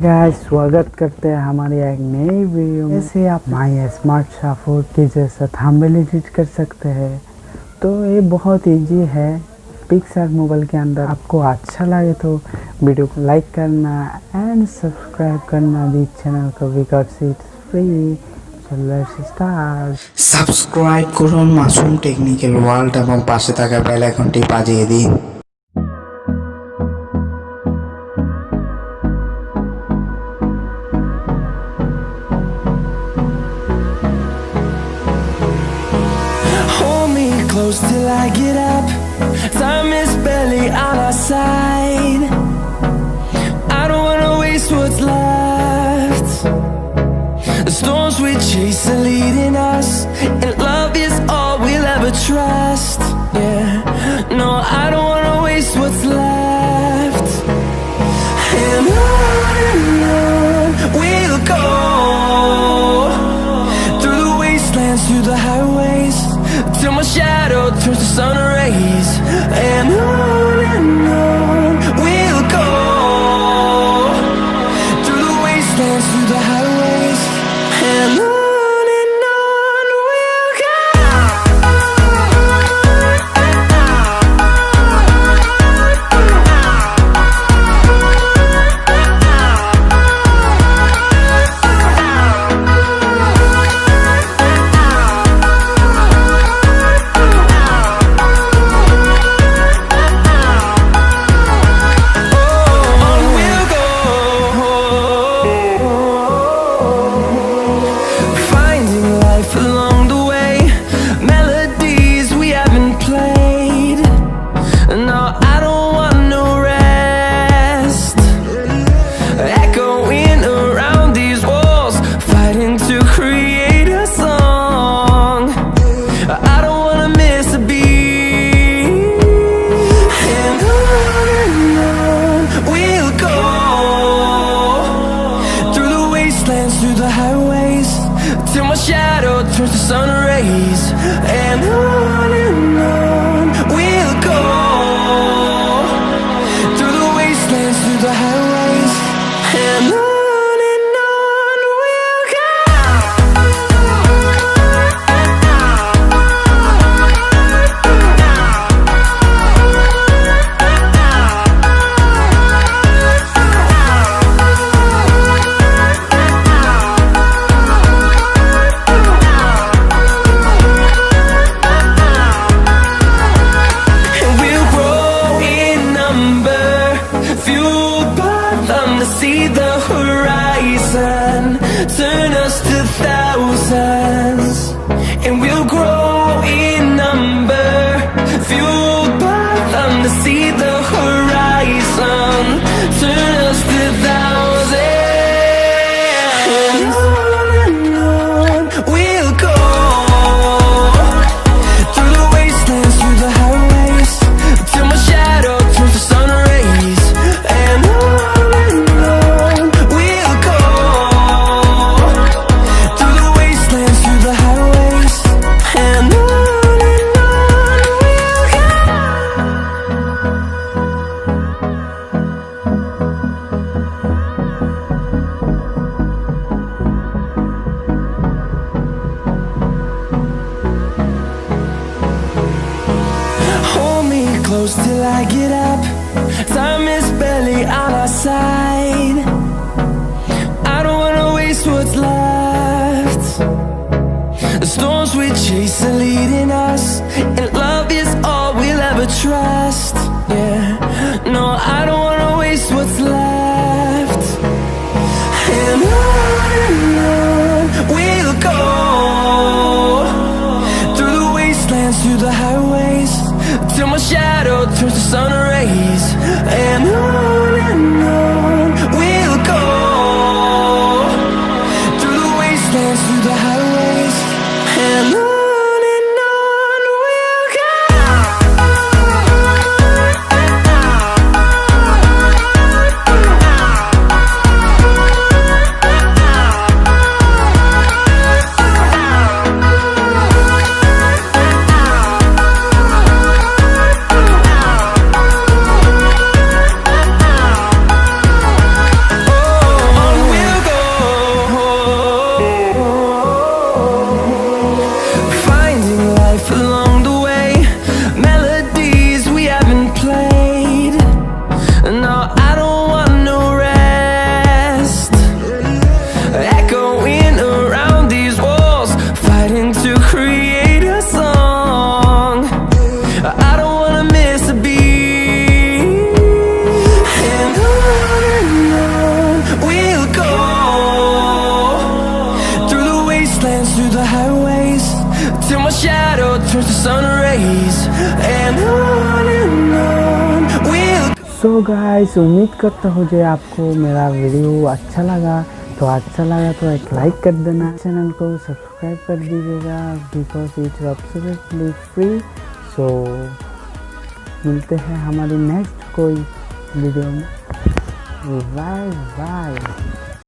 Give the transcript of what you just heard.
Guys स्वागत करते हैं हमारी एक नई वीडियो में। ऐसे आप माई स्मार्ट शाफोर के जैसा थंबनेल एडिट कर सकते हैं। तो ये बहुत इजी है पिक्सआर्ट मोबाइल के अंदर। आपको अच्छा लगे तो वीडियो को लाइक करना एंड सब्सक्राइब करना दी चैनल को बिकॉज इट्स फ्री। সাবস্ক্রাইব করুন মাসুম টেকনিক্যাল ওয়ার্ল্ড এবং পাশে থাকা বেল আইকনটি বাজিয়ে দিন। Hold me close till I get up. Time is barely on our side. I don't wanna waste what's left. The storms we chase are leading us, and love is all we'll ever trust. Yeah, no, I don't wanna waste what's left. And on we'll go, through the wastelands, through the highways, till my shadow turns to sun rays. And on we'll go, through the wastelands, through the highways. And on we'll go. Through the highways, till my shadow turns to sun rays. And on we'll go, through the wastelands, through the highways. And on we'll go. See the horizon, turn us to thousands, and we'll grow in number, fueled by them to see the horizon, turn us to thousands. And on we'll go, through the wastelands, through the highways, till my shadow turns to sun rays. And close till I get up. Time is barely on our side. I don't wanna waste what's left. The storms we chase are leading us, and love is all we'll ever trust. Yeah, no, I don't wanna waste what's left. And on we'll go, through the wastelands, through the highways, till my shadow turns to sun rays. And on we'll go, through the wastelands, through the highways. And on we'll go. So guys, उम्मीद करता हूँ जो आपको मेरा video अच्छा लगा तो एक लाइक कर देना, चैनल को सब्सक्राइब कर दीजिएगा because it's absolutely free. So मिलते हैं हमारी नेक्स्ट कोई वीडियो में। Bye bye.